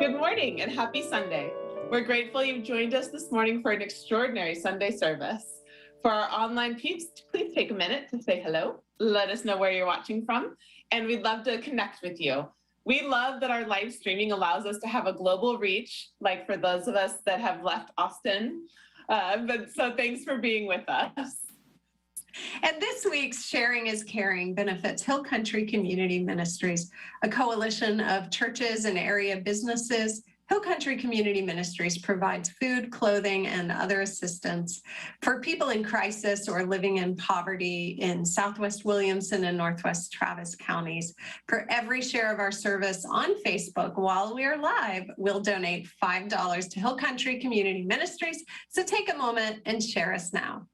Good morning and happy Sunday. We're grateful you've joined us this morning for an extraordinary Sunday service. For our online peeps, please take a minute to say hello. Let us know where you're watching from, and we'd love to connect with you. We love that our live streaming allows us to have a global reach, like for those of us that have left Austin. So thanks for being with us. And this week's Sharing is Caring benefits Hill Country Community Ministries, a coalition of churches and area businesses. Hill Country Community Ministries provides food, clothing, and other assistance for people in crisis or living in poverty in Southwest Williamson and Northwest Travis counties. For every share of our service on Facebook while we are live, we'll donate $5 to Hill Country Community Ministries. So take a moment and share us now.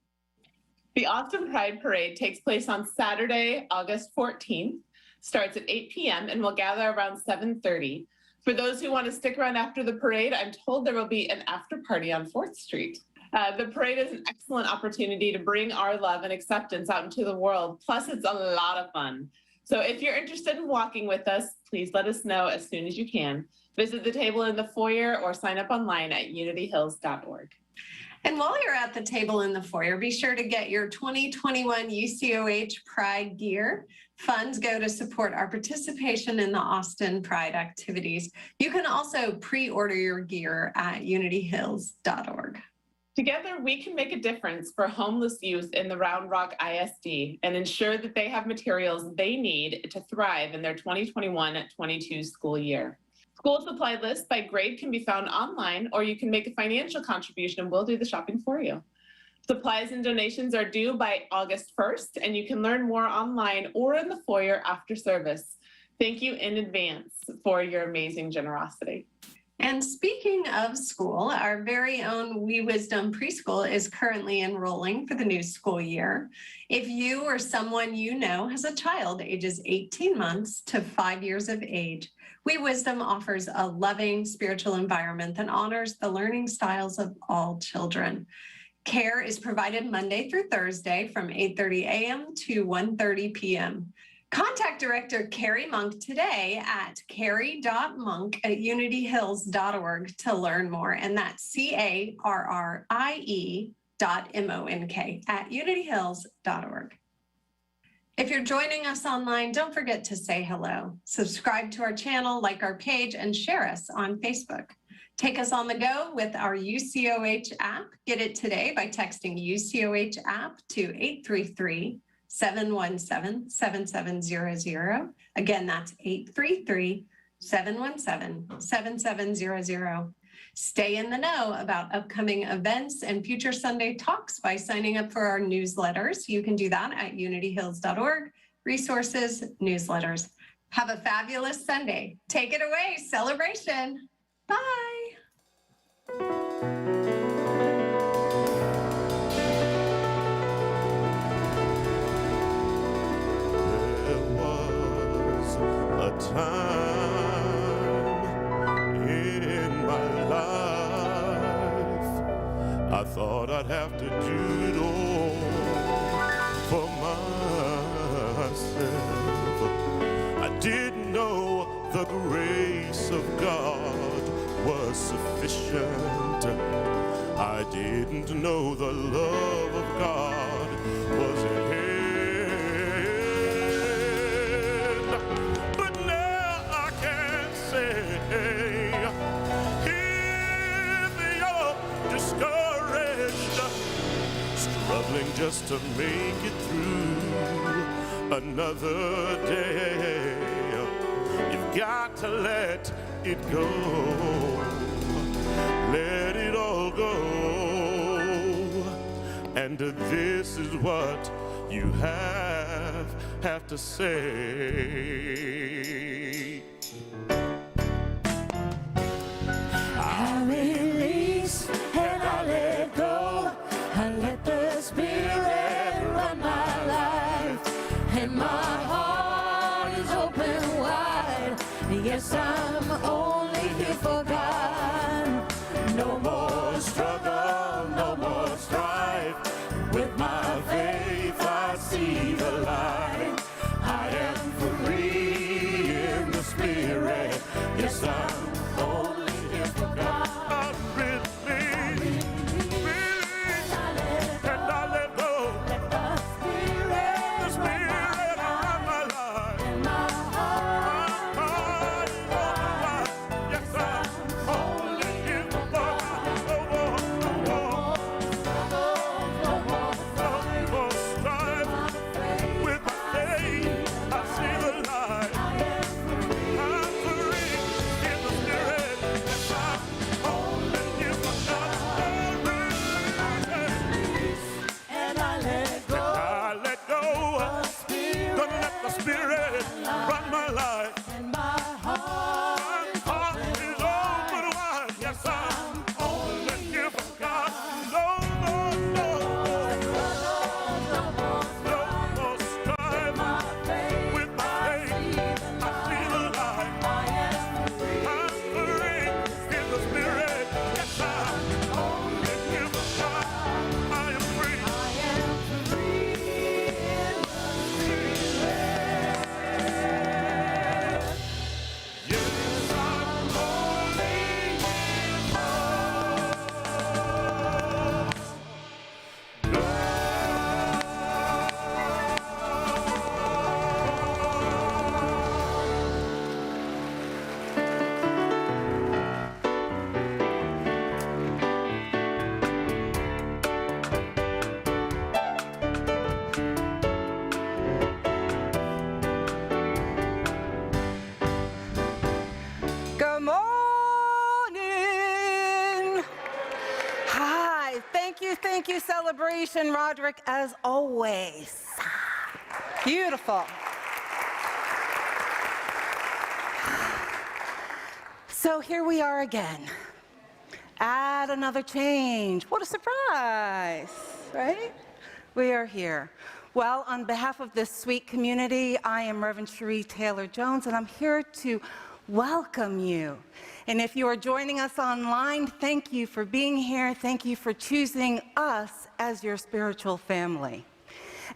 The Austin Pride Parade takes place on Saturday, August 14th, starts at 8 p.m. and will gather around 7:30. For those who want to stick around after the parade, I'm told there will be an after party on 4th Street. The parade is an excellent opportunity to bring our love and acceptance out into the world. Plus, it's a lot of fun. So if you're interested in walking with us, please let us know as soon as you can. Visit the table in the foyer or sign up online at unityhills.org. And while you're at the table in the foyer, be sure to get your 2021 UCOH Pride gear. Funds go to support our participation in the Austin Pride activities. You can also pre-order your gear at unityhills.org. Together, we can make a difference for homeless youth in the Round Rock ISD and ensure that they have materials they need to thrive in their 2021-22 school year. School supply lists by grade can be found online, or you can make a financial contribution and we'll do the shopping for you. Supplies and donations are due by August 1st, and you can learn more online or in the foyer after service. Thank you in advance for your amazing generosity. And speaking of school, our very own We Wisdom Preschool is currently enrolling for the new school year. If you or someone you know has a child ages 18 months to 5 years of age, We Wisdom offers a loving spiritual environment that honors the learning styles of all children. Care is provided Monday through Thursday from 8:30 a.m. to 1:30 p.m. Contact Director Carrie Monk today at carrie.monk@unityhills.org to learn more. And that's CARRIE.MONK@unityhills.org. If you're joining us online, don't forget to say hello. Subscribe to our channel, like our page, and share us on Facebook. Take us on the go with our UCOH app. Get it today by texting UCOH app to 833-717-7700. Again, that's 833-717-7700. Stay in the know about upcoming events and future Sunday talks by signing up for our newsletters. You can do that at unityhills.org, resources, newsletters. Have a fabulous Sunday. Take it away, celebration. Bye. There was a time in my life I thought I'd have to do it all for myself. I didn't know the grace of God was sufficient. I didn't know the love of God was ahead. But now I can say, if you're discouraged, struggling just to make it through another day, you've got to let it go. Let it all go. And this is what you have to say. I release and I let go. I let the Spirit run my life, and my heart is open wide. Yes, I'm only here for God. No more struggle, no more strife. With my faith I see the light. I am free in the Spirit. Yes, I'm only Spirit run my life. and my heart My heart is open wide. Yes, I'm only a gift from God. No more, no more, no more strife. With my faith, I feel alive. I'm free in the Spirit. Yes, I'm only a gift from God. I am free. Yes, I'm Good morning. Hi. Thank you, Celebration, Roderick, as always. Beautiful. So here we are again. Add another change. What a surprise, right? We are here. Well, on behalf of this sweet community, I am Reverend Sheree Taylor-Jones, and I'm here to welcome you. And if you are joining us online, thank you for being here. Thank you for choosing us as your spiritual family.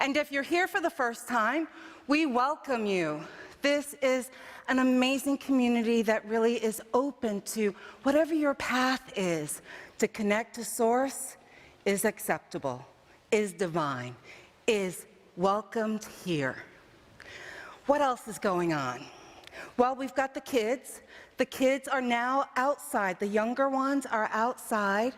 And if you're here for the first time, we welcome you. This is an amazing community that really is open to whatever your path is. To connect to Source is acceptable, is divine, is welcomed here. What else is going on? Well, we've got the kids. The kids are now outside. The younger ones are outside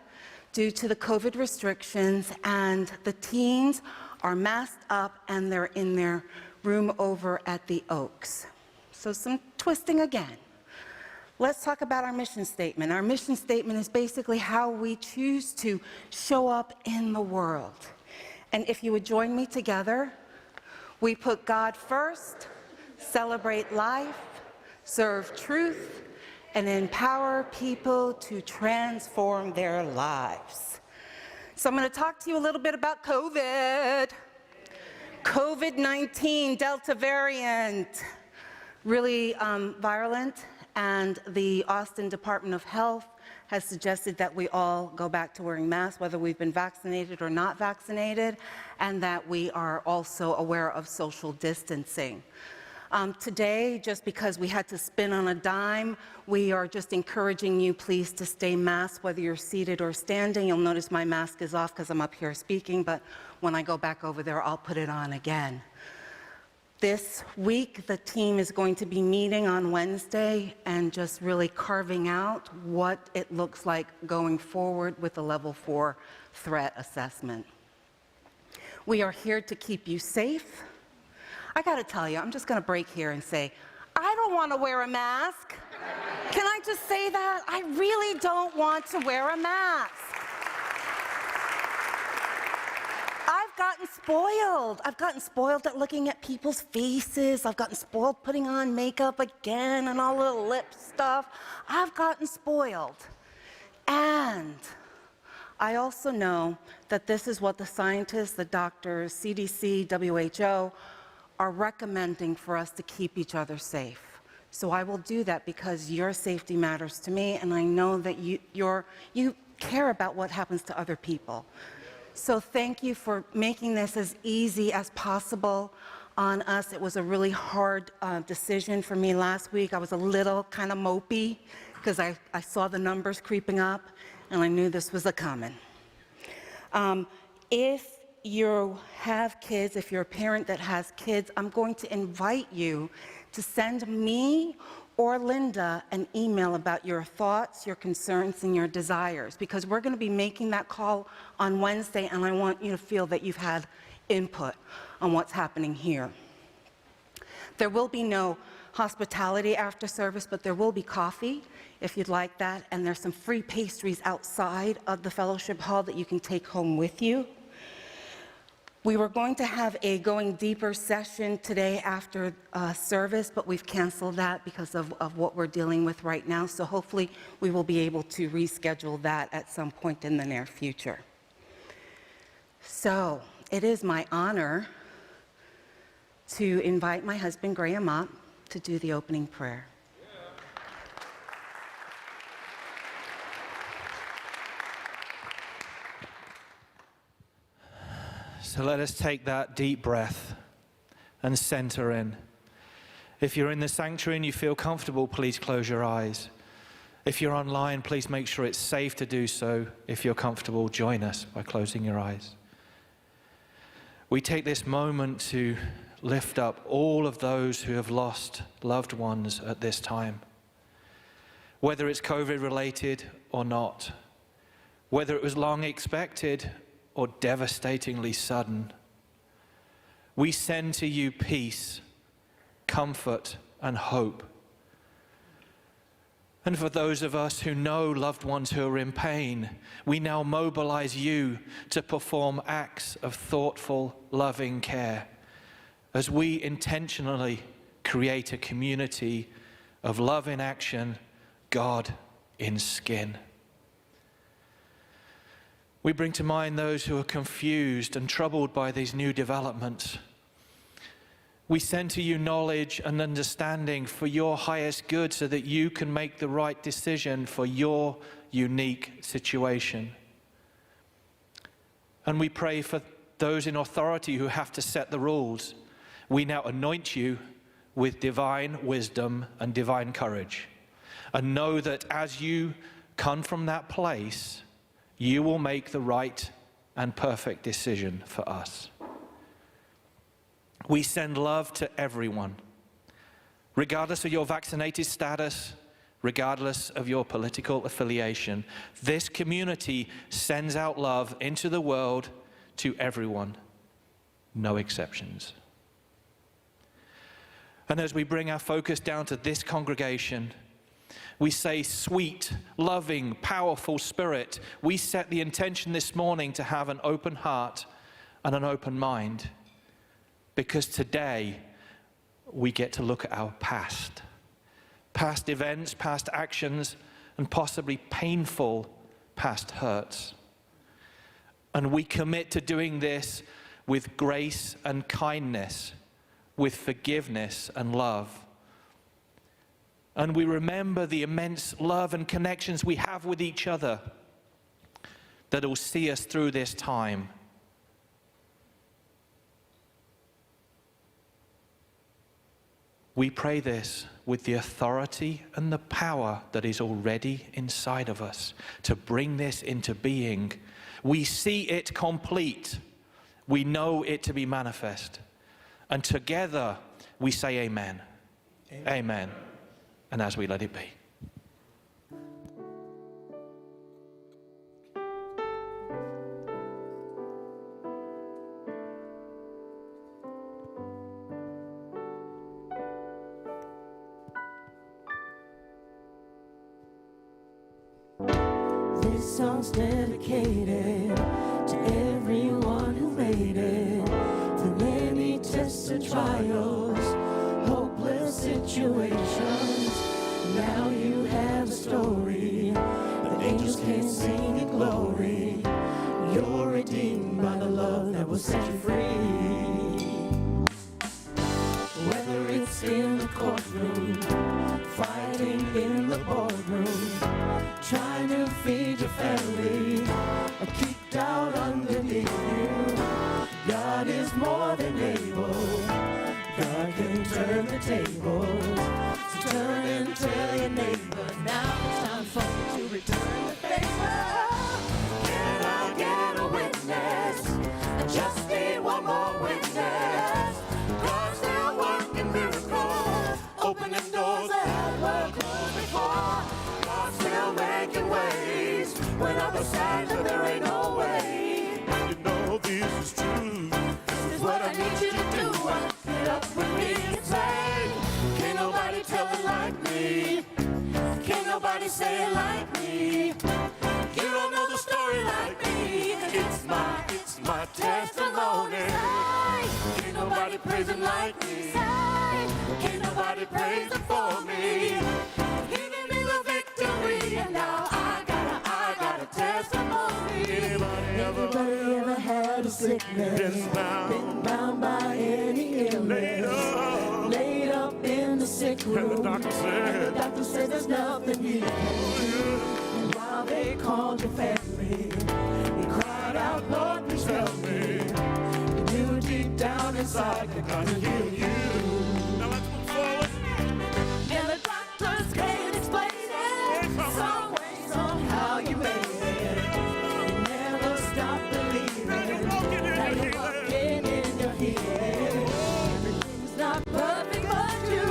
due to the COVID restrictions, and the teens are masked up and they're in their room over at the Oaks. So some twisting again. Let's talk about our mission statement. Our mission statement is basically how we choose to show up in the world. And if you would join me together, we put God first, celebrate life, serve truth, and empower people to transform their lives. So I'm going to talk to you a little bit about COVID. COVID-19, Delta variant, really virulent, and the Austin Department of Health has suggested that we all go back to wearing masks, whether we've been vaccinated or not vaccinated, and that we are also aware of social distancing. Today, just because we had to spin on a dime, we are just encouraging you, please, to stay masked, whether you're seated or standing. You'll notice my mask is off because I'm up here speaking, but when I go back over there, I'll put it on again. This week, the team is going to be meeting on Wednesday and just really carving out what it looks like going forward with the Level 4 threat assessment. We are here to keep you safe. I gotta tell you, I'm just gonna break here and say, I don't wanna wear a mask. Can I just say that? I really don't want to wear a mask. I've gotten spoiled. I've gotten spoiled at looking at people's faces. I've gotten spoiled putting on makeup again and all the lip stuff. I've gotten spoiled. And I also know that this is what the scientists, the doctors, CDC, WHO, are recommending for us to keep each other safe. So I will do that because your safety matters to me, and I know that you care about what happens to other people. So thank you for making this as easy as possible on us. It was a really hard decision for me last week. I was a little kind of mopey because I saw the numbers creeping up, and I knew this was a coming. If you have kids, if you're a parent that has kids, I'm going to invite you to send me or Linda an email about your thoughts, your concerns, and your desires, because we're going to be making that call on Wednesday, and I want you to feel that you've had input on what's happening here. There will be no hospitality after service, but there will be coffee if you'd like that, and there's some free pastries outside of the fellowship hall that you can take home with you. We were going to have a going deeper session today after service, but we've canceled that because of what we're dealing with right now. So hopefully we will be able to reschedule that at some point in the near future. So it is my honor to invite my husband, Graham, up to do the opening prayer. So let us take that deep breath and center in. If you're in the sanctuary and you feel comfortable, please close your eyes. If you're online, please make sure it's safe to do so. If you're comfortable, join us by closing your eyes. We take this moment to lift up all of those who have lost loved ones at this time. Whether it's COVID-related or not, whether it was long expected or devastatingly sudden, we send to you peace, comfort, and hope. And for those of us who know loved ones who are in pain, we now mobilize you to perform acts of thoughtful, loving care as we intentionally create a community of love in action, God in skin. We bring to mind those who are confused and troubled by these new developments. We send to you knowledge and understanding for your highest good so that you can make the right decision for your unique situation. And we pray for those in authority who have to set the rules. We now anoint you with divine wisdom and divine courage. And know that as you come from that place, you will make the right and perfect decision for us. We send love to everyone, regardless of your vaccinated status, regardless of your political affiliation. This community sends out love into the world to everyone, no exceptions. And as we bring our focus down to this congregation, we say, sweet, loving, powerful Spirit, we set the intention this morning to have an open heart and an open mind, because today we get to look at our past events, past actions, and possibly painful past hurts. And we commit to doing this with grace and kindness, with forgiveness and love. And we remember the immense love and connections we have with each other that will see us through this time. We pray this with the authority and the power that is already inside of us to bring this into being. We see it complete. We know it to be manifest. And together we say amen. Amen. Amen. And as we let it be. This song's dedicated to everyone who made it through many tests or trials, hopeless situations. Now you have a story, the angels can sing in glory. You're redeemed by the love that will set you free. Whether it's in the courtroom, fighting in the boardroom, trying to feed your family, or kicked out underneath you, God is more than able. God can turn the tables. So turn and tell your neighbor, now it's time for you to return the favor. Can I get a witness? I just need one more witness. God's still working miracles, opening doors that were closed before. God's still making ways when others say that there ain't no way. You know this is true. This is what I need you to do. Get up with me and say, can't nobody tell it like me. Can't nobody say it like me. You don't know the story like me. It's my testimony. Can't nobody praise him like me. Can't nobody praise him for me. He gave me the victory, and now I got a testimony. Anybody ever had a sickness? been bound, Been bound by any illness? Laid up in the sick and the room. doctor The said, doctor says there's nothing you can do. And while they called your family, he cried out, Lord, please help me. He knew deep down inside that God can heal you. now let's move forward. And the doctors can't explain it. Some way, somehow you made it. You never stop believing that you're walking in your healing. Everything's not perfect, but you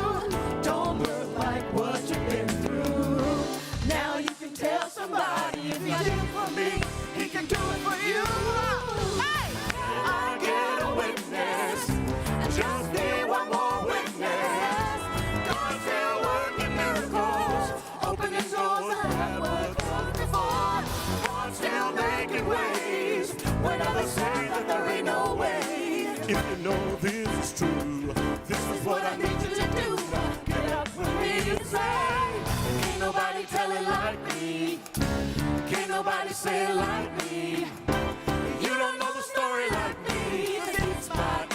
don't look like what you've been through. Now you can tell somebody if he did it for me, he can do it for you. Hey! I get a witness, and just be one more witness. God's still working miracles, opening doors that have worked closed before. God's still making ways when others say that there ain't no way. If you know this is true, this is what I need you to do. Get up with me and say, can't nobody tell it like me. Can't nobody say it like me. You don't know the story like me.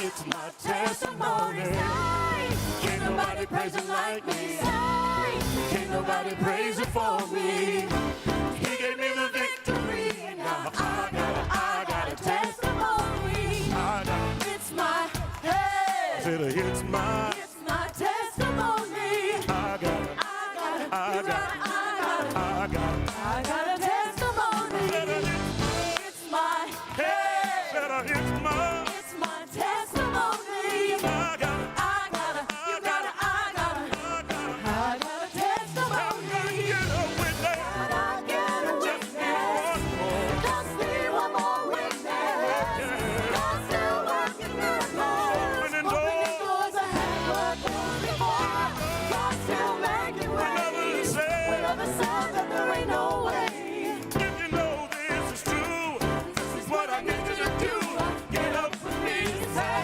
It's my testimony. Can't nobody praise it like me. Can't nobody praise it for me. He gave me the victory, and now I got a testimony. It's my head. Said it's my, It's my testimony. I got it, I got a testimony. It's my head. said it's my, It's my testimony. I got it, I got a testimony. get up with that. And I get a witness. Just be one more witness. God's still working miracles. Opening Opening doors I had worked closed before. God's still making ways. When others say that there ain't no way. If you know this is true, this is what I need you to do. Get up with me and say,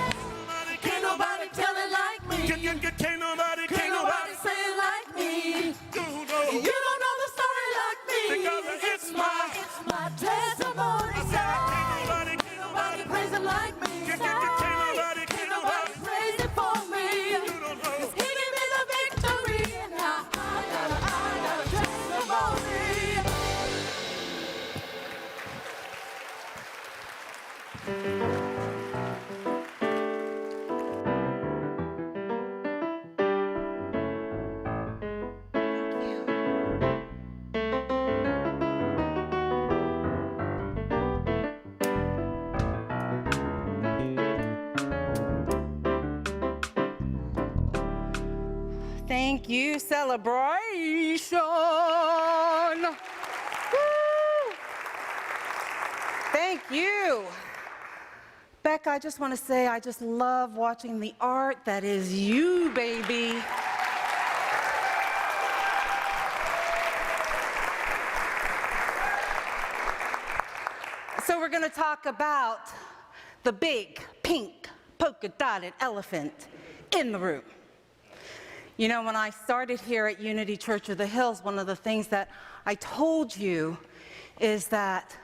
can't nobody tell it like me. Can't nobody, Can't nobody say it like me. do no. You don't know the story like me. Because it's my testimony. Say, Can't nobody praise it like me. Can't Say, nobody can't nobody praise it for me. You don't know. He gave me the victory, and now I got a testimony. Thank you, celebration. Woo! Thank you. Beck, I just want to say I just love watching the art that is you, baby. So we're going to talk about the big, pink, polka-dotted elephant in the room. You know, when I started here at Unity Church of the Hills, one of the things that I told you is that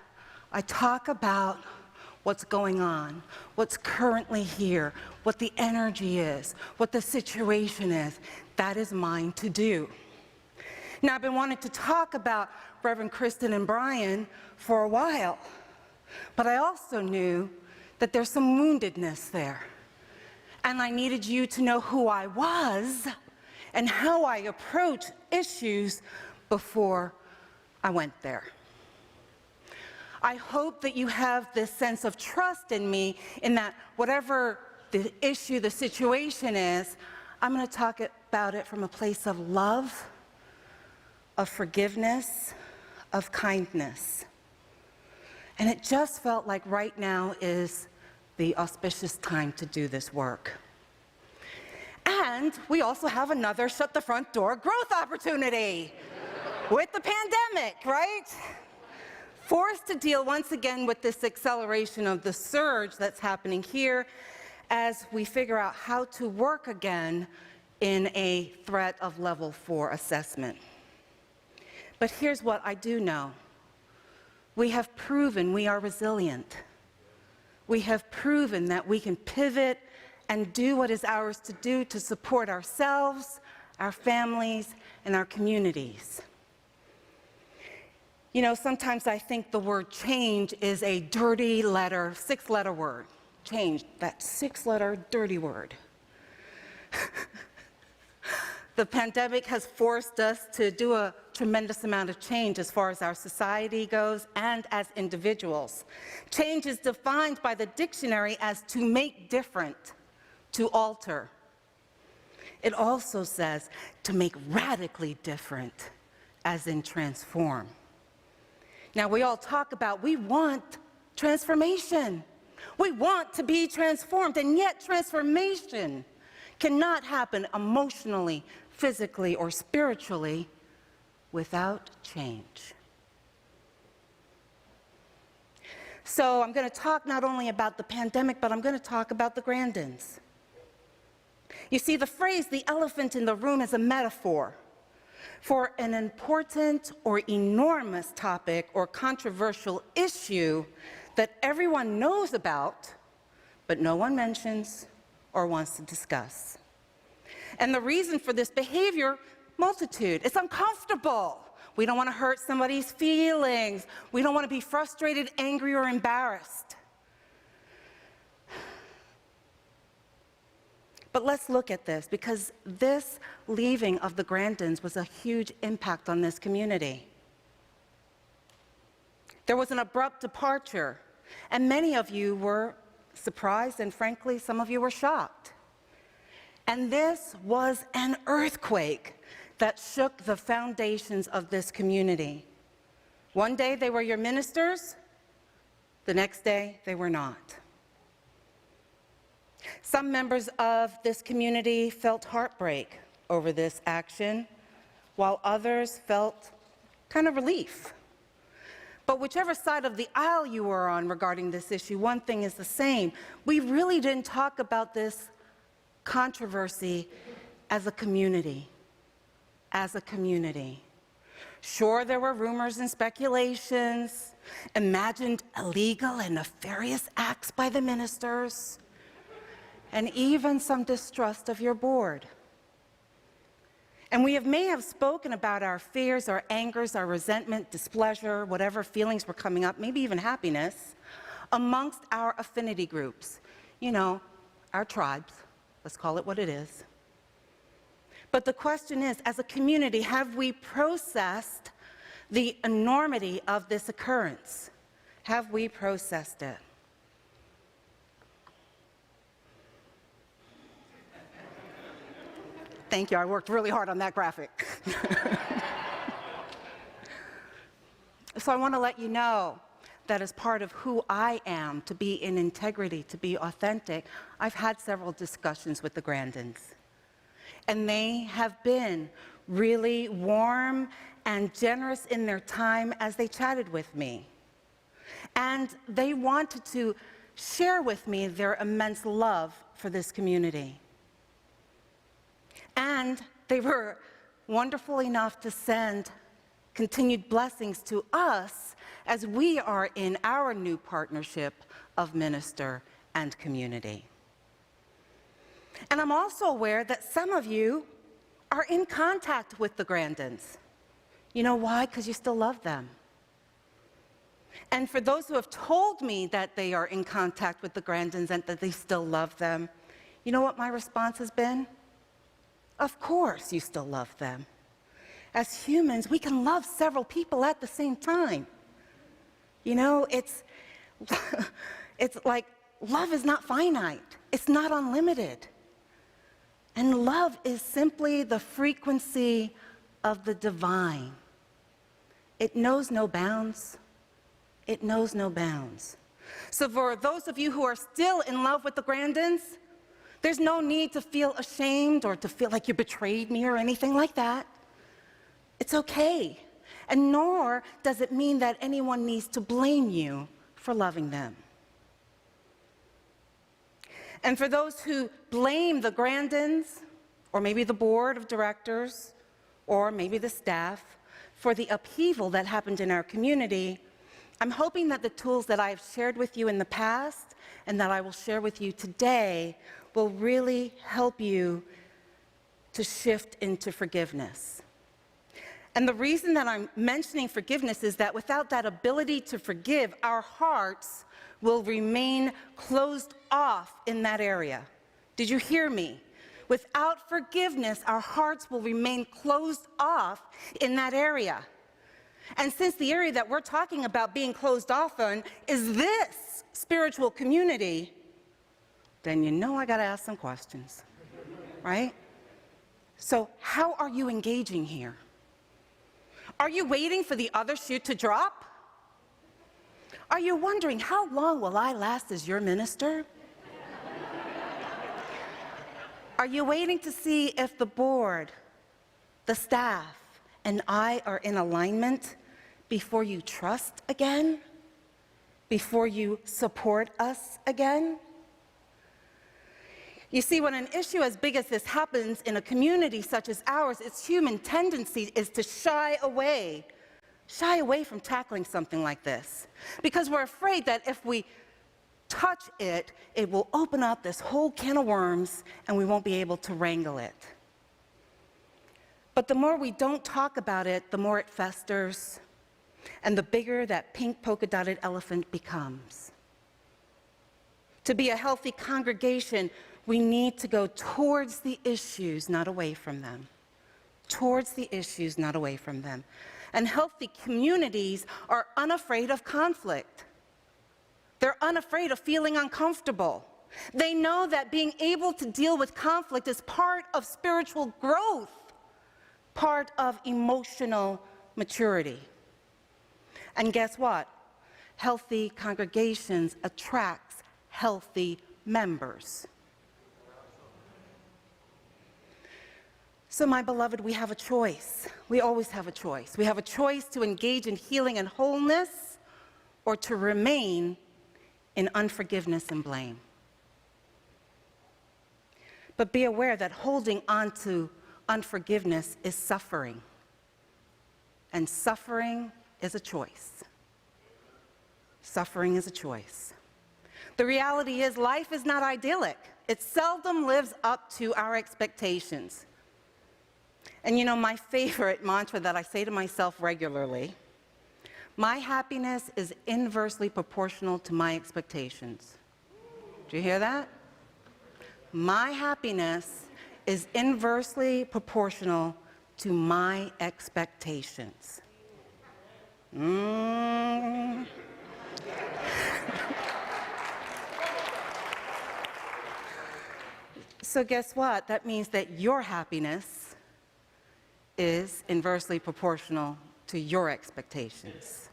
I talk about what's going on, what's currently here, what the energy is, what the situation is. That is mine to do. Now, I've been wanting to talk about Reverend Kristen and Brian for a while, but I also knew that there's some woundedness there. And I needed you to know who I was and how I approach issues before I went there. I hope that you have this sense of trust in me, in that whatever the issue, the situation is, I'm going to talk about it from a place of love, of forgiveness, of kindness. And it just felt like right now is the auspicious time to do this work. And we also have another shut the front door growth opportunity with the pandemic, right? Forced to deal once again with this acceleration of the surge that's happening here as we figure out how to work again in a threat of level 4 assessment. But here's what I do know. We have proven we are resilient. We have proven that we can pivot and do what is ours to do to support ourselves, our families, and our communities. You know, sometimes I think the word change is a dirty letter, 6-letter word. Change, that 6-letter dirty word. The pandemic has forced us to do a tremendous amount of change as far as our society goes and as individuals. Change is defined by the dictionary as to make different, to alter. It also says to make radically different, as in transform. Now, we all talk about we want transformation. We want to be transformed, and yet transformation cannot happen emotionally, physically, or spiritually without change. So I'm going to talk not only about the pandemic, but I'm going to talk about the Grandins. You see, the phrase, the elephant in the room, is a metaphor for an important or enormous topic or controversial issue that everyone knows about, but no one mentions or wants to discuss. And the reason for this behavior, multitude. It's uncomfortable. We don't want to hurt somebody's feelings. We don't want to be frustrated, angry, or embarrassed. But let's look at this, because this leaving of the Grandins was a huge impact on this community. There was an abrupt departure, and many of you were surprised, and frankly, some of you were shocked. And this was an earthquake that shook the foundations of this community. One day they were your ministers, the next day they were not. Some members of this community felt heartbreak over this action, while others felt kind of relief. But whichever side of the aisle you were on regarding this issue, one thing is the same. We really didn't talk about this controversy as a community. As a community. Sure, there were rumors and speculations, imagined illegal and nefarious acts by the ministers, and even some distrust of your board. And we may have spoken about our fears, our angers, our resentment, displeasure, whatever feelings were coming up, maybe even happiness, amongst our affinity groups. You know, our tribes, let's call it what it is. But the question is, as a community, have we processed the enormity of this occurrence? Have we processed it? Thank you, I worked really hard on that graphic. So I want to let you know that as part of who I am, to be in integrity, to be authentic, I've had several discussions with the Grandins. And they have been really warm and generous in their time as they chatted with me. And they wanted to share with me their immense love for this community. And they were wonderful enough to send continued blessings to us as we are in our new partnership of minister and community. And I'm also aware that some of you are in contact with the Grandins. You know why? Because you still love them. And for those who have told me that they are in contact with the Grandins and that they still love them, you know what my response has been? Of course you still love them. As humans, we can love several people at the same time. You know, it's like love is not finite. It's not unlimited. And love is simply the frequency of the divine. It knows no bounds. It knows no bounds. So for those of you who are still in love with the Grandins, there's no need to feel ashamed or to feel like you betrayed me or anything like that. It's okay, And nor does it mean that anyone needs to blame you for loving them. And for those who blame the Grandins, or maybe the board of directors, or maybe the staff, for the upheaval that happened in our community, I'm hoping that the tools that I've shared with you in the past and that I will share with you today will really help you to shift into forgiveness. And the reason that I'm mentioning forgiveness is that without that ability to forgive, our hearts will remain closed off in that area. Did you hear me? Without forgiveness, our hearts will remain closed off in that area. And since the area that we're talking about being closed off on is this spiritual community, then you know I got to ask some questions, right? So how are you engaging here? Are you waiting for the other shoe to drop? Are you wondering, how long will I last as your minister? Are you waiting to see if the board, the staff, and I are in alignment before you trust again? Before you support us again? You see, when an issue as big as this happens in a community such as ours, its human tendency is to shy away from tackling something like this. Because we're afraid that if we touch it, it will open up this whole can of worms and we won't be able to wrangle it. But the more we don't talk about it, the more it festers and the bigger that pink polka-dotted elephant becomes. To be a healthy congregation, we need to go towards the issues, not away from them. Towards the issues, not away from them. And healthy communities are unafraid of conflict. They're unafraid of feeling uncomfortable. They know that being able to deal with conflict is part of spiritual growth, part of emotional maturity. And guess what? Healthy congregations attracts healthy members. So my beloved, we have a choice. We always have a choice. We have a choice to engage in healing and wholeness or to remain in unforgiveness and blame. But be aware that holding on to unforgiveness is suffering. And suffering is a choice. Suffering is a choice. The reality is life is not idyllic. It seldom lives up to our expectations. And you know, my favorite mantra that I say to myself regularly, my happiness is inversely proportional to my expectations. Do you hear that? My happiness is inversely proportional to my expectations. So guess what? That means that your happiness is inversely proportional to your expectations.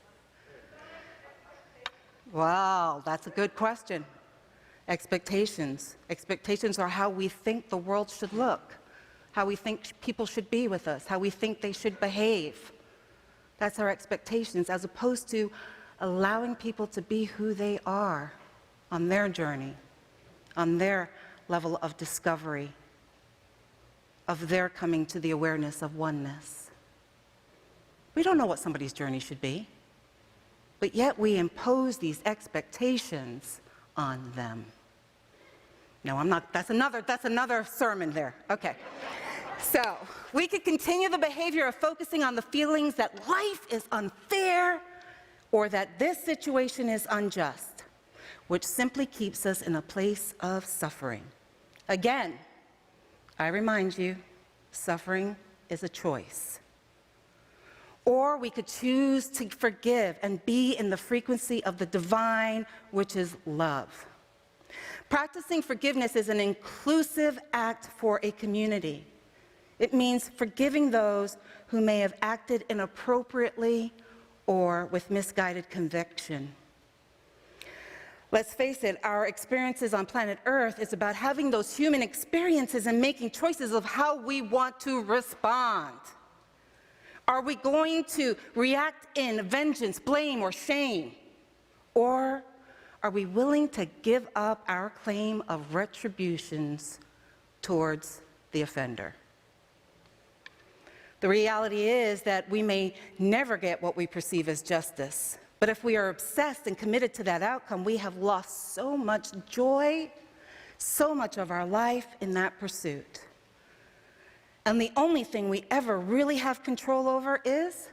Wow, that's a good question. Expectations. Expectations are how we think the world should look, how we think people should be with us, how we think they should behave. That's our expectations, as opposed to allowing people to be who they are on their journey, on their level of discovery, of their coming to the awareness of oneness. We don't know what somebody's journey should be, but yet we impose these expectations on them. No, I'm not, that's another sermon there. Okay. So, we could continue the behavior of focusing on the feelings that life is unfair or that this situation is unjust, which simply keeps us in a place of suffering. Again, I remind you, suffering is a choice. Or we could choose to forgive and be in the frequency of the divine, which is love. Practicing forgiveness is an inclusive act for a community. It means forgiving those who may have acted inappropriately or with misguided conviction. Let's face it, our experiences on planet Earth is about having those human experiences and making choices of how we want to respond. Are we going to react in vengeance, blame, or shame? Or are we willing to give up our claim of retributions towards the offender? The reality is that we may never get what we perceive as justice, but if we are obsessed and committed to that outcome, we have lost so much joy, so much of our life in that pursuit. And the only thing we ever really have control over is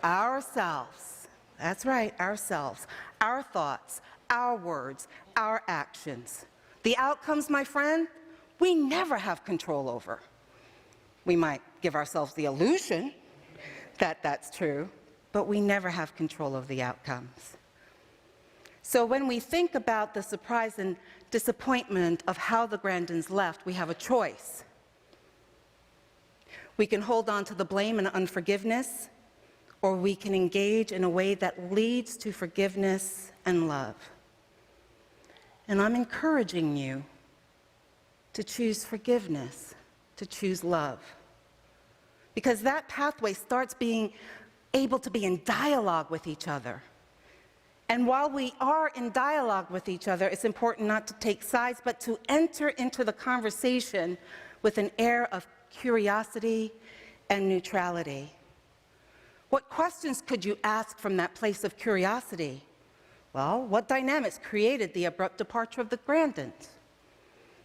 ourselves. That's right, ourselves, our thoughts, our words, our actions. The outcomes, my friend, we never have control over. We might give ourselves the illusion that that's true, but we never have control of the outcomes. So when we think about the surprise and disappointment of how the Grandins left, we have a choice. We can hold on to the blame and unforgiveness, or we can engage in a way that leads to forgiveness and love. And I'm encouraging you to choose forgiveness, to choose love. Because that pathway starts being able to be in dialogue with each other. And while we are in dialogue with each other, it's important not to take sides, but to enter into the conversation with an air of curiosity and neutrality. What questions could you ask from that place of curiosity? Well, what dynamics created the abrupt departure of the Grandins?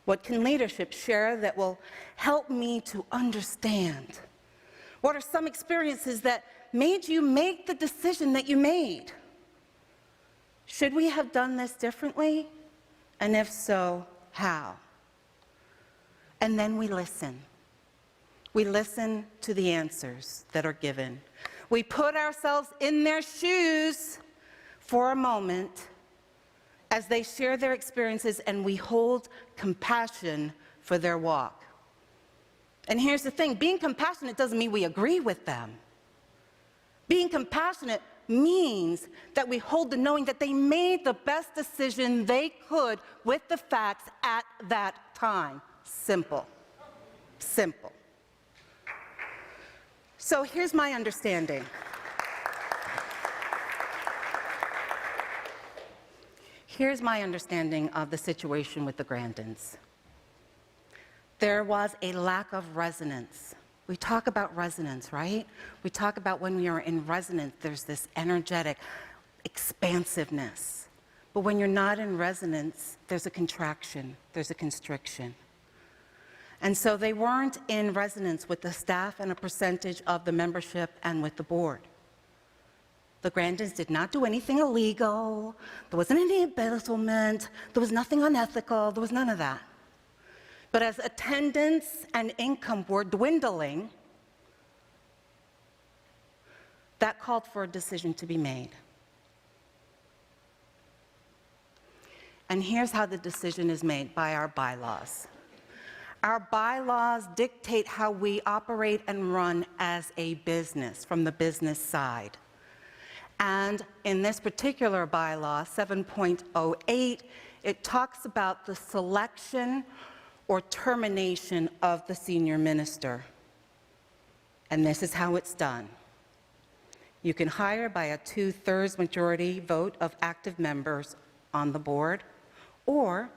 What can leadership share that will help me to understand? What are some experiences that made you make the decision that you made? Should we have done this differently? And if so, how? And then we listen. We listen to the answers that are given. We put ourselves in their shoes for a moment as they share their experiences, and we hold compassion for their walk. And here's the thing, being compassionate doesn't mean we agree with them. Being compassionate means that we hold the knowing that they made the best decision they could with the facts at that time. Simple. Simple. So here's my understanding. Here's my understanding of the situation with the Grandins. There was a lack of resonance. We talk about resonance, right? We talk about when we are in resonance, there's this energetic expansiveness. But when you're not in resonance, there's a contraction, there's a constriction. And so they weren't in resonance with the staff and a percentage of the membership and with the board. The Grandins did not do anything illegal. There wasn't any embezzlement. There was nothing unethical. There was none of that. But as attendance and income were dwindling, that called for a decision to be made. And here's how the decision is made: by our bylaws. Our bylaws dictate how we operate and run as a business, from the business side. And in this particular bylaw, 7.08, it talks about the selection or termination of the senior minister. And this is how it's done. You can hire by a 2/3 majority vote of active members on the board, or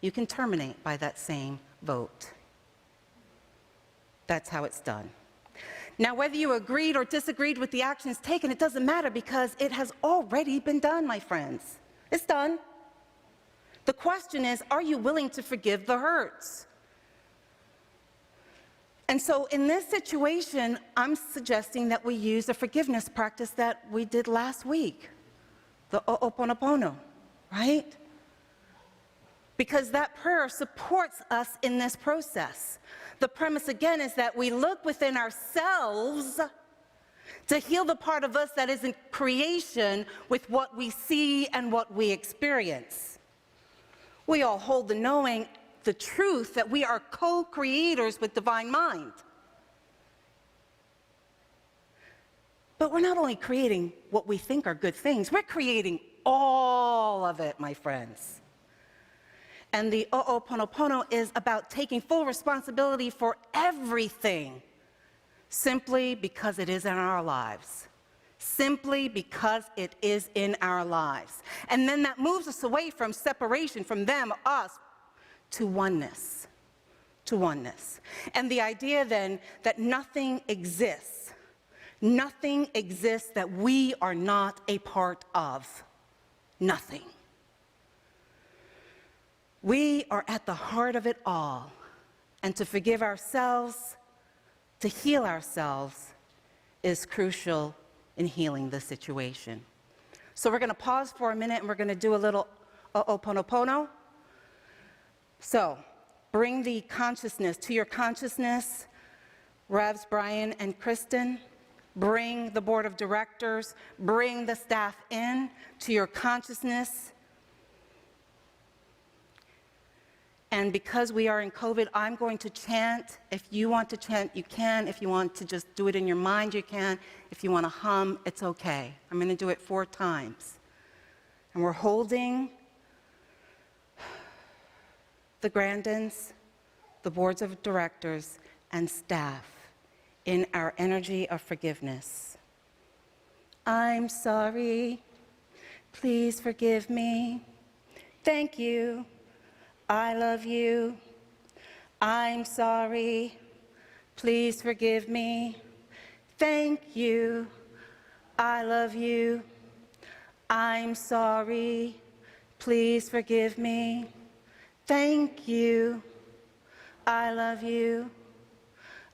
you can terminate by that same vote. That's how it's done. Now, whether you agreed or disagreed with the actions taken, it doesn't matter, because it has already been done, my friends. It's done. The question is, are you willing to forgive the hurts? And so in this situation, I'm suggesting that we use a forgiveness practice that we did last week, the Ho'oponopono, right? Because that prayer supports us in this process. The premise, again, is that we look within ourselves to heal the part of us that isn't creation with what we see and what we experience. We all hold the knowing, the truth, that we are co-creators with divine mind. But we're not only creating what we think are good things, we're creating all of it, my friends. And the Ho'oponopono is about taking full responsibility for everything simply because it is in our lives. Simply because it is in our lives. And then that moves us away from separation, from them, us, to oneness. To oneness. And the idea then that nothing exists that we are not a part of. Nothing. We are at the heart of it all. And to forgive ourselves, to heal ourselves, is crucial in healing the situation. So we're going to pause for a minute and we're going to do a little Ho'oponopono. So bring the consciousness to your consciousness. Revs, Brian, and Kristen. Bring the board of directors, bring the staff in to your consciousness. And because we are in COVID, I'm going to chant. If you want to chant, you can. If you want to just do it in your mind, you can. If you want to hum, it's okay. I'm going to do it 4 times. And we're holding the Grandins, the boards of directors, and staff in our energy of forgiveness. I'm sorry. Please forgive me. Thank you. I love you. I'm sorry. Please forgive me. Thank you. I love you. I'm sorry. Please forgive me. Thank you. I love you.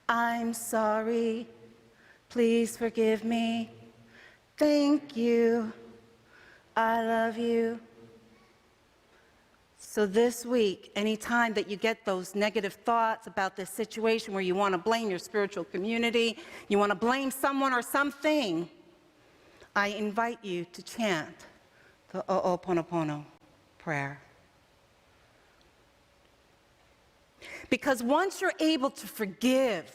I'm sorry. Please forgive me. Thank you. I love you. So this week, anytime that you get those negative thoughts about this situation where you want to blame your spiritual community, you want to blame someone or something, I invite you to chant the Ho'oponopono prayer. Because once you're able to forgive,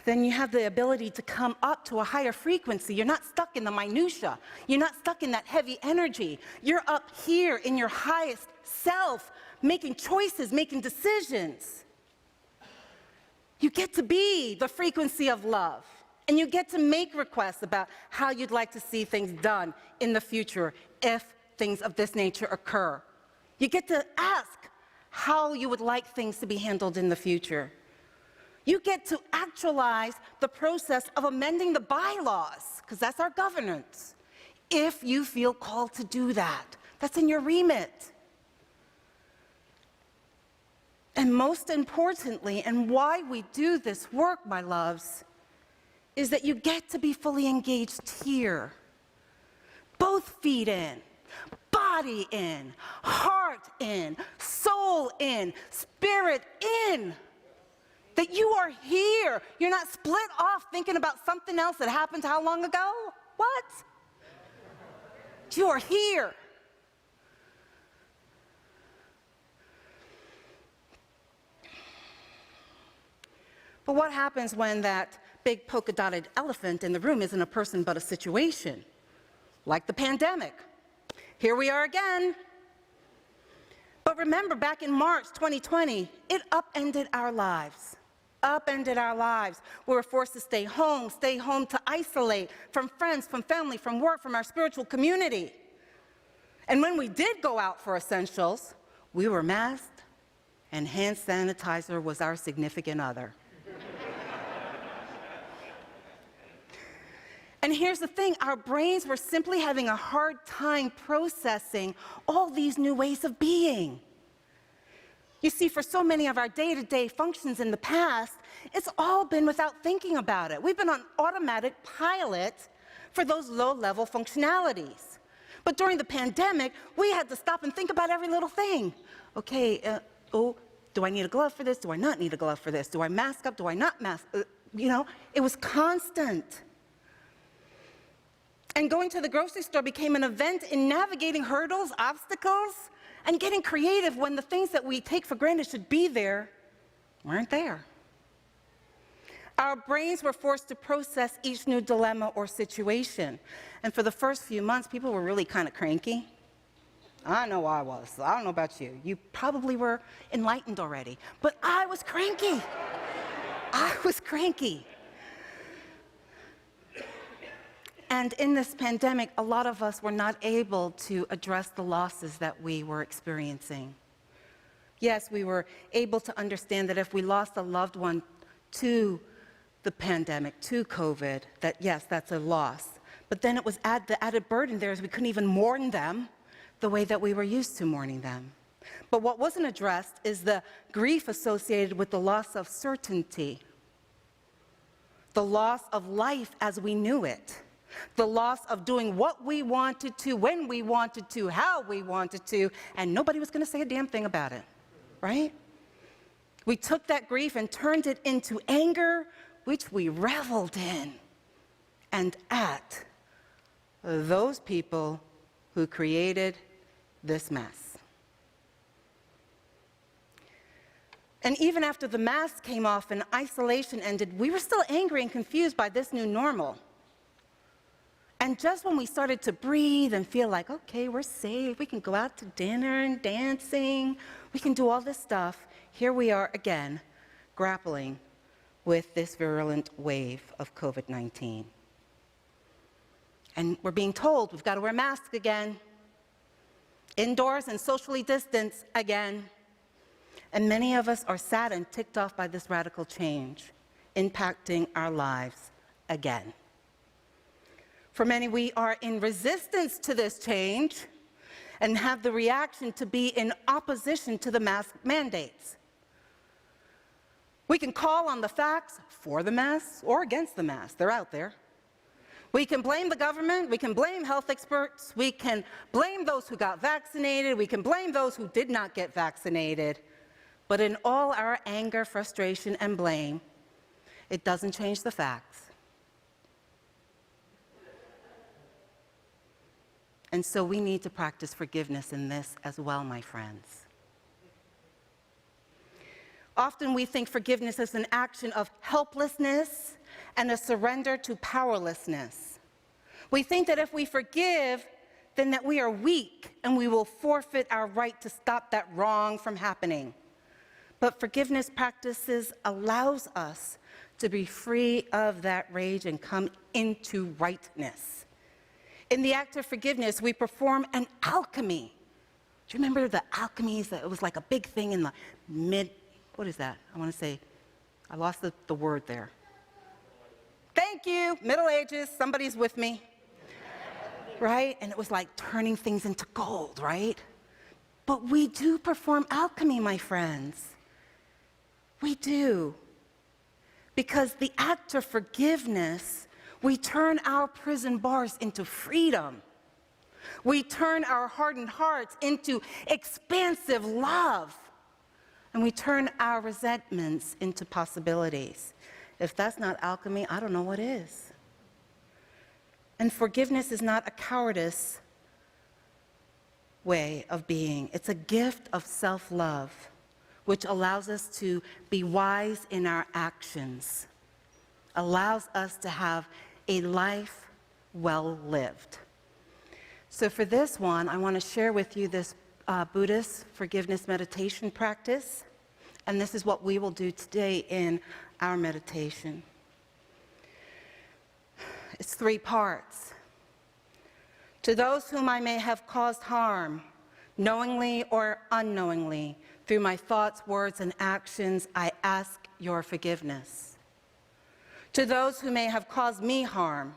then you have the ability to come up to a higher frequency. You're not stuck in the minutia. You're not stuck in that heavy energy. You're up here in your highest self, making choices, making decisions. You get to be the frequency of love. And you get to make requests about how you'd like to see things done in the future if things of this nature occur. You get to ask how you would like things to be handled in the future. You get to actualize the process of amending the bylaws, because that's our governance, if you feel called to do that. That's in your remit. And most importantly, and why we do this work, my loves, is that you get to be fully engaged here. Both feet in, body in, heart in, soul in, spirit in. That you are here. You're not split off thinking about something else that happened how long ago? What? You are here. But what happens when that big polka-dotted elephant in the room isn't a person but a situation? Like the pandemic. Here we are again. But remember, back in March 2020, it upended our lives. Upended our lives. We were forced to stay home to isolate from friends, from family, from work, from our spiritual community. And when we did go out for essentials, we were masked, and hand sanitizer was our significant other. And here's the thing, our brains were simply having a hard time processing all these new ways of being. You see, for so many of our day-to-day functions in the past, it's all been without thinking about it. We've been on automatic pilot for those low-level functionalities. But during the pandemic, we had to stop and think about every little thing. Okay, do I need a glove for this? Do I not need a glove for this? Do I mask up? Do I not mask? It was constant. And going to the grocery store became an event in navigating hurdles, obstacles, and getting creative when the things that we take for granted should be there weren't there. Our brains were forced to process each new dilemma or situation. And for the first few months, people were really kind of cranky. I know I was. I don't know about you. You probably were enlightened already. But I was cranky. I was cranky. And in this pandemic, a lot of us were not able to address the losses that we were experiencing. Yes, we were able to understand that if we lost a loved one to the pandemic, to COVID, that yes, that's a loss. But then it was the added burden there is we couldn't even mourn them the way that we were used to mourning them. But what wasn't addressed is the grief associated with the loss of certainty, the loss of life as we knew it, the loss of doing what we wanted to, when we wanted to, how we wanted to, and nobody was going to say a damn thing about it, right? We took that grief and turned it into anger, which we reveled in and at those people who created this mess. And even after the mask came off and isolation ended, we were still angry and confused by this new normal. And just when we started to breathe and feel like, okay, we're safe, we can go out to dinner and dancing, we can do all this stuff, here we are again, grappling with this virulent wave of COVID-19. And we're being told we've got to wear masks again, indoors and socially distance again. And many of us are sad and ticked off by this radical change, impacting our lives again. For many, we are in resistance to this change and have the reaction to be in opposition to the mask mandates. We can call on the facts for the masks or against the masks. They're out there. We can blame the government. We can blame health experts. We can blame those who got vaccinated. We can blame those who did not get vaccinated. But in all our anger, frustration, and blame, it doesn't change the facts. And so we need to practice forgiveness in this as well, my friends. Often we think forgiveness is an action of helplessness and a surrender to powerlessness. We think that if we forgive, then that we are weak and we will forfeit our right to stop that wrong from happening. But forgiveness practices allows us to be free of that rage and come into rightness. In the act of forgiveness, we perform an alchemy. Do you remember the alchemies? It was like a big thing in the what is that? I want to say, I lost the word there. Thank you, Middle Ages, somebody's with me. Right? And it was like turning things into gold, right? But we do perform alchemy, my friends. We do. Because the act of forgiveness, we turn our prison bars into freedom. We turn our hardened hearts into expansive love. And we turn our resentments into possibilities. If that's not alchemy, I don't know what is. And forgiveness is not a cowardice way of being. It's a gift of self-love, which allows us to be wise in our actions, allows us to have a life well lived. So for this one, I want to share with you this Buddhist forgiveness meditation practice, and this is what we will do today in our meditation. It's 3 parts. To those whom I may have caused harm, knowingly or unknowingly, through my thoughts, words, and actions, I ask your forgiveness. To those who may have caused me harm,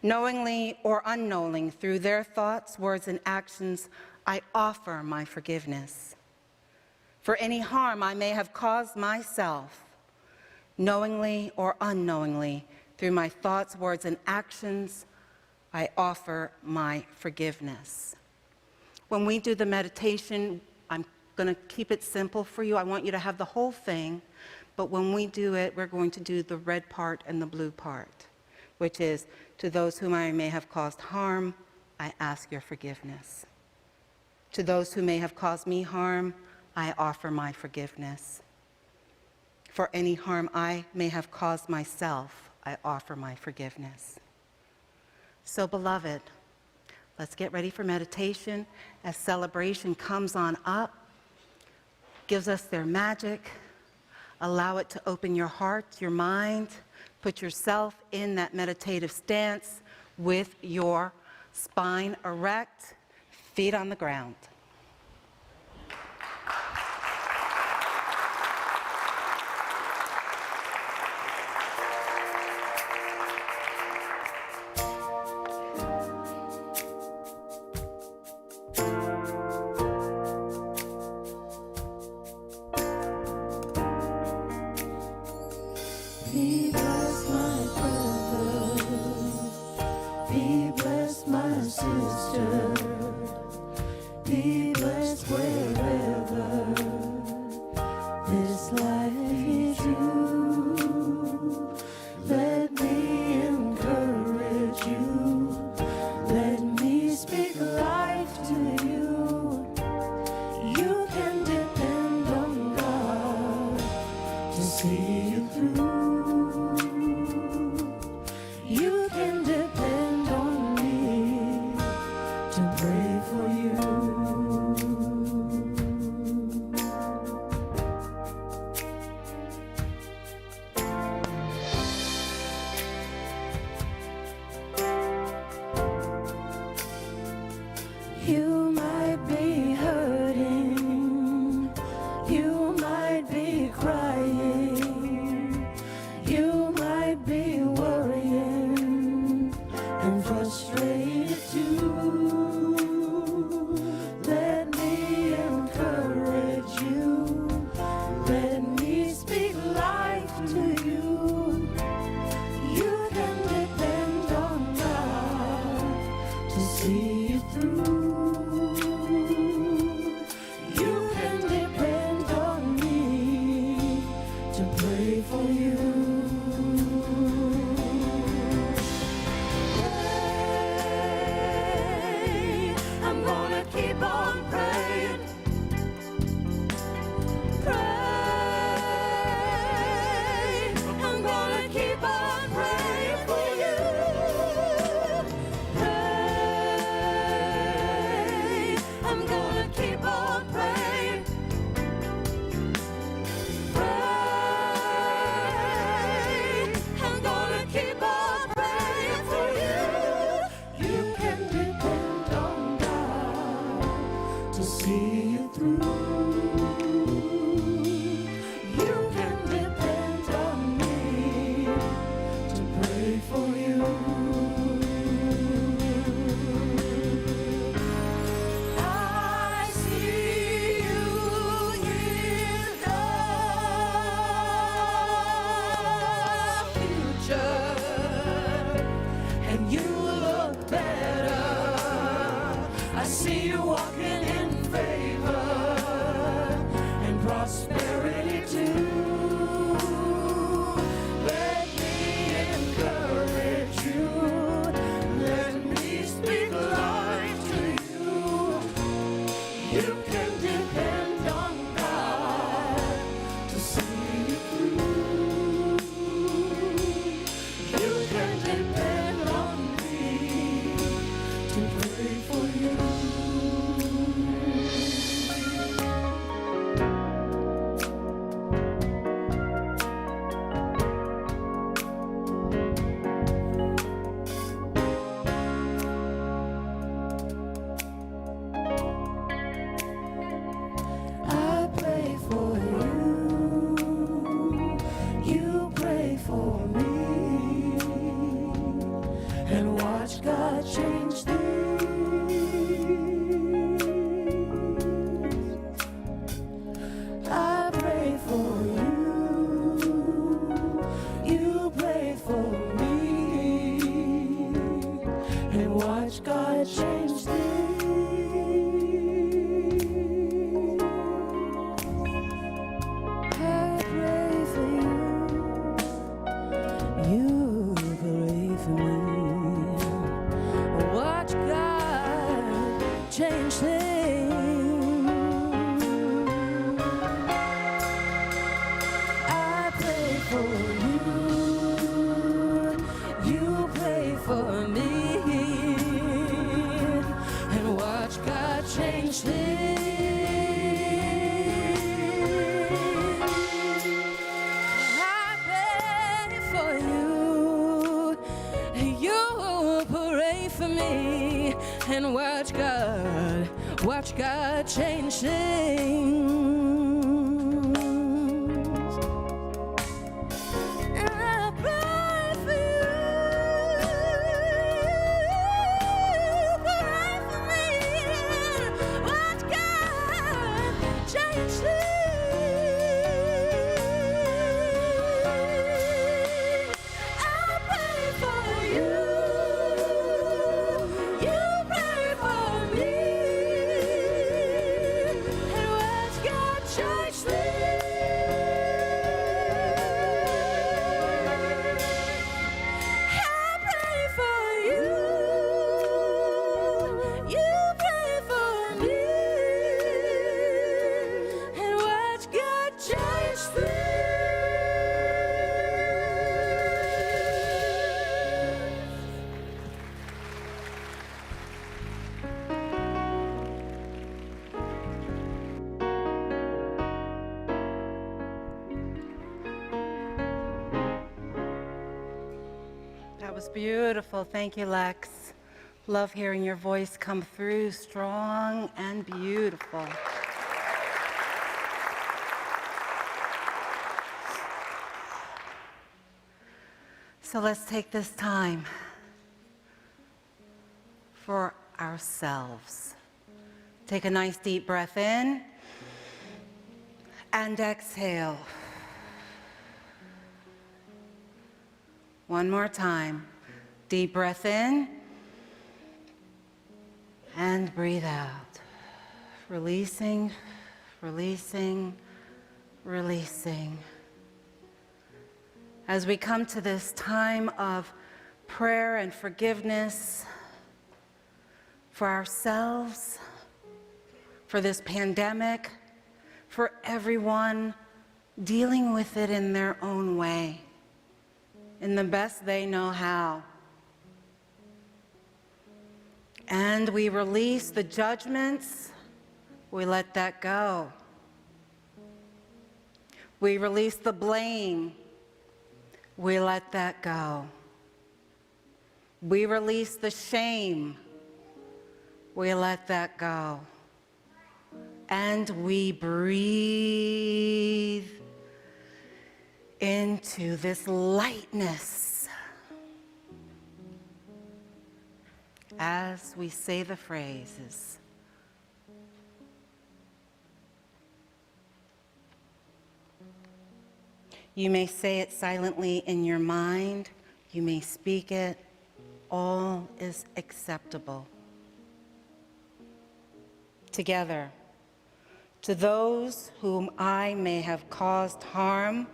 knowingly or unknowingly, through their thoughts, words, and actions, I offer my forgiveness. For any harm I may have caused myself, knowingly or unknowingly, through my thoughts, words, and actions, I offer my forgiveness. When we do the meditation, I'm going to keep it simple for you. I want you to have the whole thing, but when we do it, we're going to do the red part and the blue part, which is, to those whom I may have caused harm, I ask your forgiveness. To those who may have caused me harm, I offer my forgiveness. For any harm I may have caused myself, I offer my forgiveness. So, beloved, Let's get ready for meditation as celebration comes on up, gives us their magic. Allow it to open your heart, your mind. Put yourself in that meditative stance with your spine erect, feet on the ground. Be blessed, my brother. Be blessed, my sister. Be blessed wherever this life is you. Let me encourage you. Let me speak life to you. You can depend on God to see you through. You can depend on me to pray for you. You might be hurting, you might be crying, you might be worrying and frustrated too. Let me encourage you. Let me speak life to you. You can depend on God to see you through. You can depend on me to pray for you. Pray. I'm gonna keep on praying. Pray. I'm gonna keep on praying for you. Pray. I'm gonna keep on praying. Pray. I'm gonna keep on praying for you. You can depend on God to see you through. You can depend on me to pray for you. I see you in the future, and you look better. I see you walking in favor and prosperity too. Let me encourage you. Let me speak life to you. You can depend on God to see you through. You can depend on me to pray for you. I pray for you. You pray for me. And watch God change things. I pray for you. You pray for me. And watch God change things. I pray for you. You pray for me. Watch God change things. I pray for you. You pray for me. change things. I pray for you. You pray for me, and watch God change things. That was beautiful. Thank you, Lex. Love hearing your voice come through strong and beautiful. So let's take this time for ourselves. Take a nice deep breath in and exhale. One more time. Deep breath in and breathe out. Releasing, releasing, releasing. As we come to this time of prayer and forgiveness for ourselves, for this pandemic, for everyone dealing with it in their own way, in the best they know how. And we release the judgments, we let that go. We release the blame, we let that go. We release the shame, we let that go. And we breathe into this lightness as we say the phrases. You may say it silently in your mind, you may speak it, all is acceptable. Together, to those whom I may have caused harm,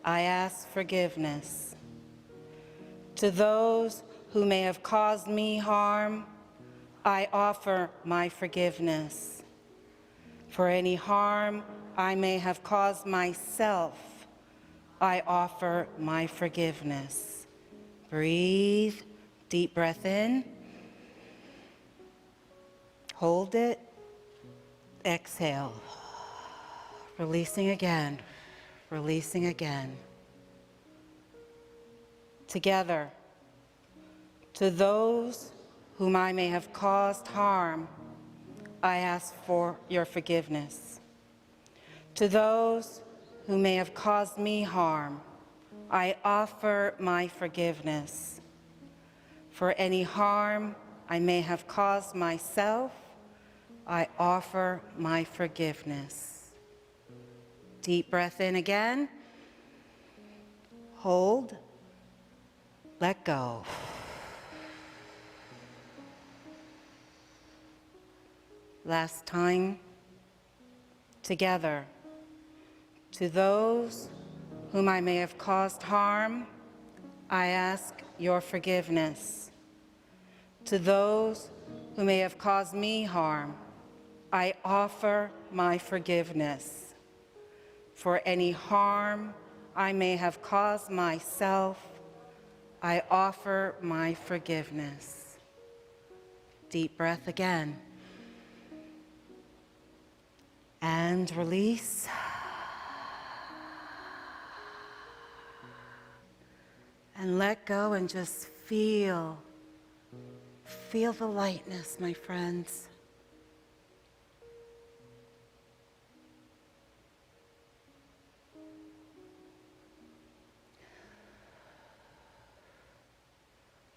I ask forgiveness. To those who may have caused me harm, I offer my forgiveness. For any harm I may have caused myself, I offer my forgiveness. Breathe, deep breath in. Hold it, exhale. Releasing again, releasing again. Together, to those whom I may have caused harm, I ask for your forgiveness. To those who may have caused me harm, I offer my forgiveness. For any harm I may have caused myself, I offer my forgiveness. Deep breath in again. Hold. Let go. Last time. Together. To those whom I may have caused harm, I ask your forgiveness. To those who may have caused me harm, I offer my forgiveness. For any harm I may have caused myself, I offer my forgiveness. Deep breath again. And release. And let go and just feel the lightness, my friends.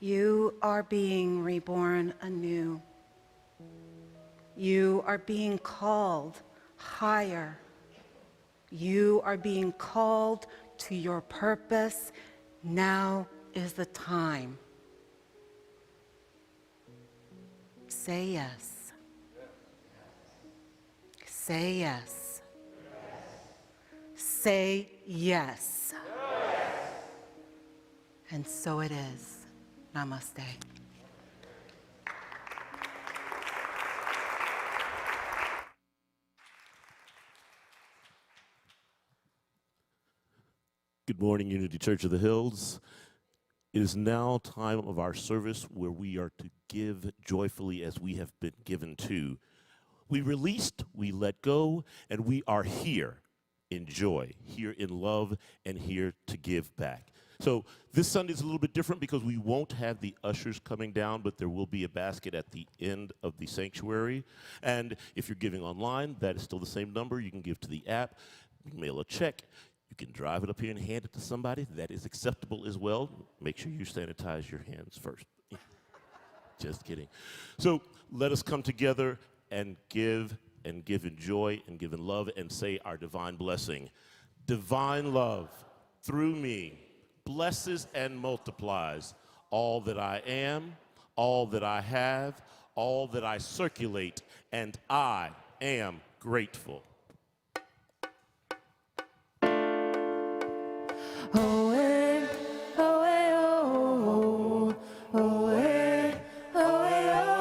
You are being reborn anew. You are being called higher. You are being called to your purpose. Now is the time. Say yes. Say yes. Say yes. And so it is. Namaste. Good morning, Unity Church of the Hills. It is now time of our service where we are to give joyfully as we have been given to. We released, we let go, and we are here in joy, here in love, and here to give back. So this Sunday is a little bit different because we won't have the ushers coming down, but there will be a basket at the end of the sanctuary. And if you're giving online, that is still the same number. You can give to the app, mail a check. You can drive it up here and hand it to somebody. That is acceptable as well. Make sure you sanitize your hands first. Just kidding. So let us come together and give in joy and give in love and say our divine blessing. Divine love through me blesses and multiplies all that I am, all that I have, all that I circulate, and I am grateful. Oh, eh, oh, eh, oh, oh, eh, oh, eh, oh.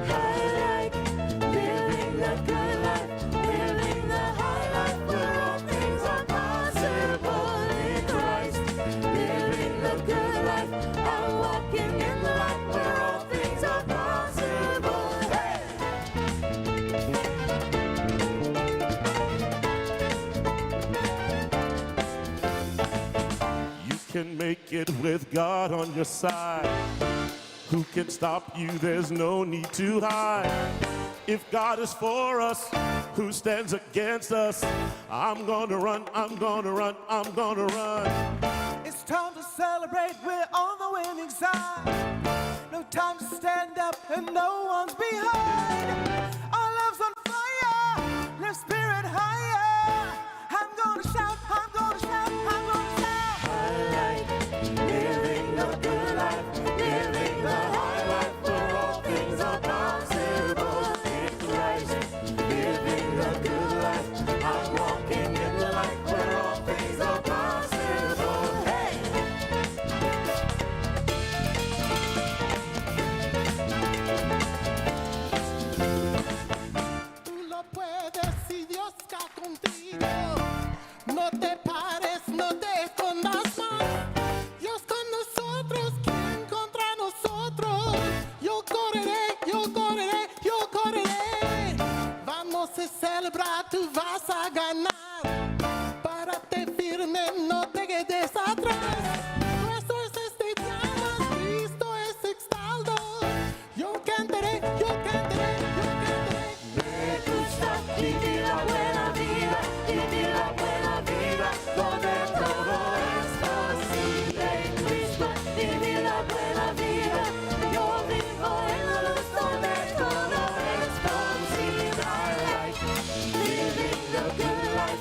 I like living the good life, living the high life where all things are possible in Christ. Living the good life, I'm walking in the light where all things are possible. Hey! You can make it with God on your side. Who can stop you? There's no need to hide. If God is for us, who stands against us? I'm gonna run, I'm gonna run, I'm gonna run. It's time to celebrate, we're on the winning side. No time to stand up and no one's behind. Our love's on fire, lift spirit higher. I'm gonna shout, I'm gonna shout, I'm gonna shout. I like living the good life, living the high life where all things are possible in Christ. Living the good life, I'm walking in the light where all things are possible. Hey! Tú lo puedes si Dios está contigo. No te pares, no te escondas más. Dios con nosotros, ¿quién contra nosotros? Yo correré, yo correré, yo correré. Vamos a celebrar, tú vas a ganar. Párate firme, no te quedes atrás. Nuestro es este llamas, Cristo es exaltado. Yo cantaré, yo cantaré, yo cantaré. Me gusta vivir la buena vida, vivir la buena vida, donde todo es posible en Cristo. Vivir la buena vida, yo vivo en la luz donde todo es posible. I like living the good life.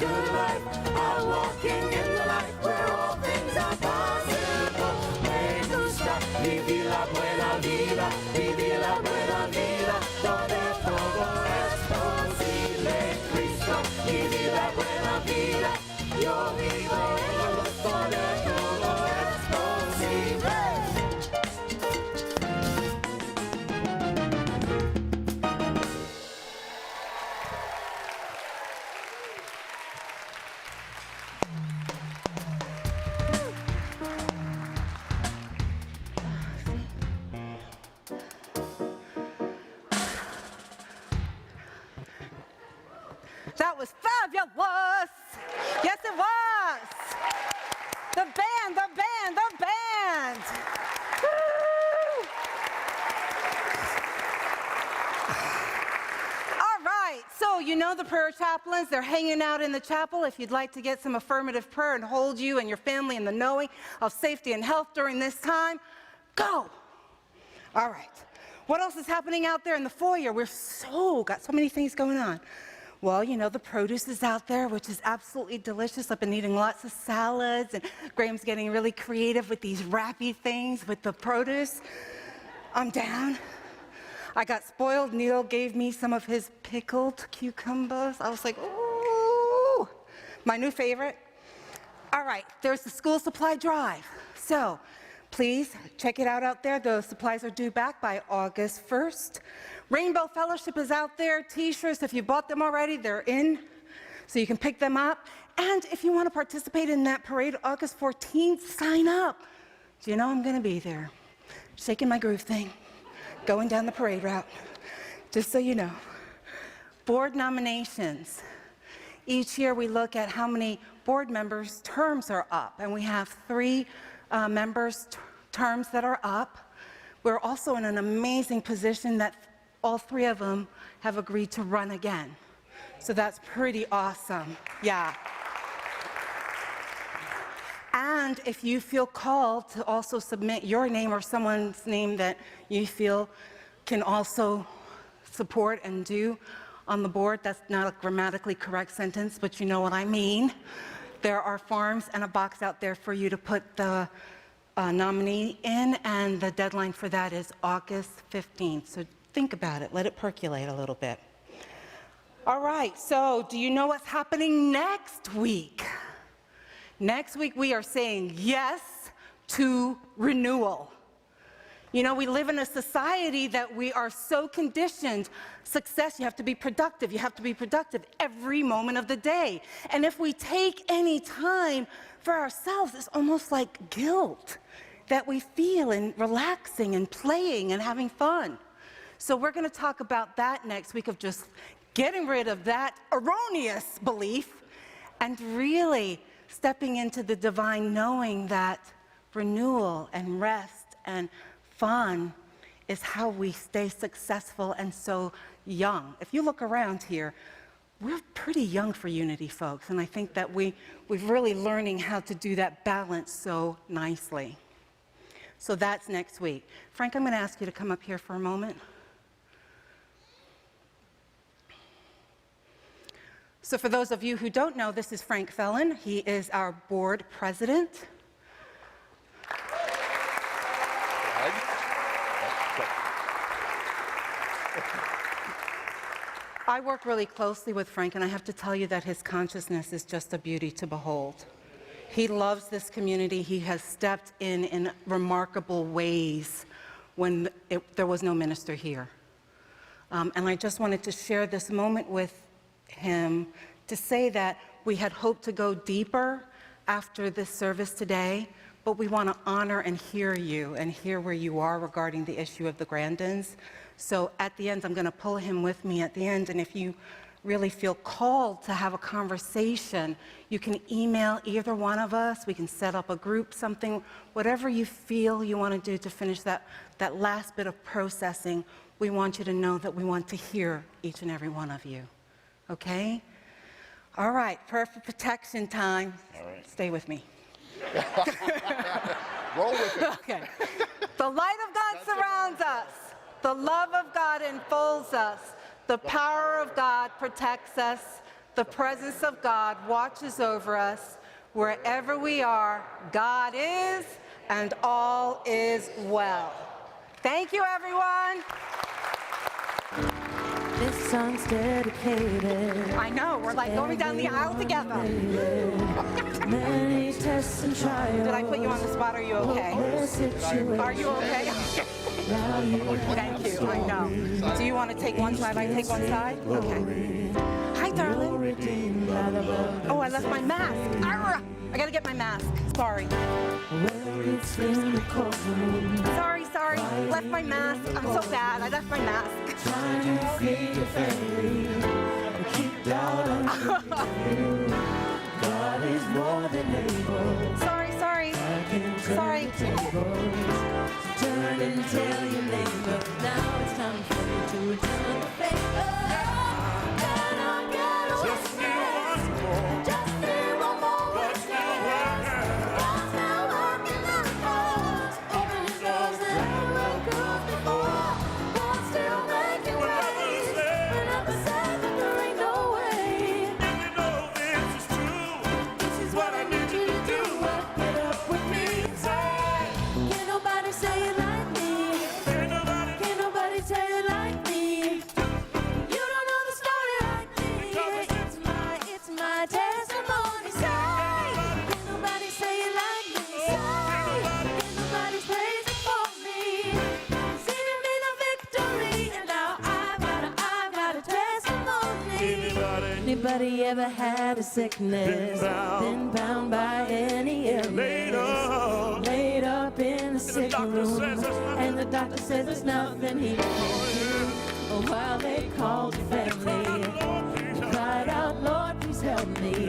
good life, are walking in the light where all things are possible. Me gusta vivir la buena vida, vivir la buena vida, donde todo es posible. Cristo, vivir la buena vida, yo vivo en la luz donde todo es posible. That was fabulous. Yes, it was. The band, the band, the band. Woo! All right, so you know the prayer chaplains, they're hanging out in the chapel. If you'd like to get some affirmative prayer and hold you and your family in the knowing of safety and health during this time, go. All right, what else is happening out there in the foyer? We're got so many things going on. Well, you know, the produce is out there, which is absolutely delicious. I've been eating lots of salads, and Graham's getting really creative with these wrappy things with the produce. I'm down. I got spoiled. Neil gave me some of his pickled cucumbers. I was like, ooh, my new favorite. All right, there's the school supply drive. So please check it out there. The supplies are due back by August 1st. Rainbow Fellowship is out there. T-shirts, if you bought them already, they're in, so you can pick them up. And if you want to participate in that parade August 14th, sign up. Do you know I'm going to be there? Shaking my groove thing, going down the parade route, just so you know. Board nominations. Each year we look at how many board members' terms are up, and we have 3 members' terms that are up. We're also in an amazing position that all 3 of them have agreed to run again. So that's pretty awesome, yeah. And if you feel called to also submit your name or someone's name that you feel can also support and do on the board, that's not a grammatically correct sentence, but you know what I mean. There are forms and a box out there for you to put the nominee in, and the deadline for that is August 15th. So think about it, let it percolate a little bit. All right, so do you know what's happening next week? Next week we are saying yes to renewal. You know, we live in a society that we are so conditioned. Success, you have to be productive. You have to be productive every moment of the day. And if we take any time for ourselves, it's almost like guilt that we feel in relaxing and playing and having fun. So we're going to talk about that next week, of just getting rid of that erroneous belief and really stepping into the divine, knowing that renewal and rest and fun is how we stay successful and so young. If you look around here, we're pretty young for Unity, folks, and I think that we're really learning how to do that balance so nicely. So that's next week. Frank, I'm going to ask you to come up here for a moment. So for those of you who don't know, this is Frank Fellon. He is our board president. I work really closely with Frank, and I have to tell you that his consciousness is just a beauty to behold. He loves this community. He has stepped in remarkable ways when there was no minister here. And I just wanted to share this moment with him to say that we had hoped to go deeper after this service today, but we want to honor and hear you and hear where you are regarding the issue of the Grandins. So at the end, I'm going to pull him with me at the end, and if you really feel called to have a conversation, you can email either one of us. We can set up a group, something, whatever you feel you want to do to finish that last bit of processing. We want you to know that we want to hear each and every one of you. Okay? All right, perfect protection time. All right. Stay with me. Roll with it. Okay. The light of God surrounds us. The love of God enfolds us. The power of God protects us. The presence of God watches over us. Wherever we are, God is, and all is well. Thank you, everyone. This song's dedicated. I know, we're like going down the aisle together. Many tests and trials. Did I put you on the spot? Are you okay? Are you okay? Thank you, I know. Do you want to take one side? I take one side? Okay. Hi, darling. Oh, I left my mask. Arrgh! I gotta get my mask. Sorry. Sorry. Left my mask. I'm so bad. I left my mask. Sorry. Turn and tell your neighbor. Now it's time for you to return the favor. And I'll get a witness. Just need one more witness. God's now working on cause. Open the doors that never closed before. God's still making ways. Whenever said that there ain't no way. And you know this is true. This is what I need you to do. Get up with me and say, can't nobody say it like me. Can't nobody tell it like me. You don't know the story like me. It's my testimony. Say, can't nobody say it like me. Can't nobody praise it for me. Singing me the victory, and now I've got a testimony. Anybody ever had a sickness? Been bound by any illness? Laid up in the sick room, and the doctor says there's nothing he can do. While they called your family, cried out, Lord, please help me.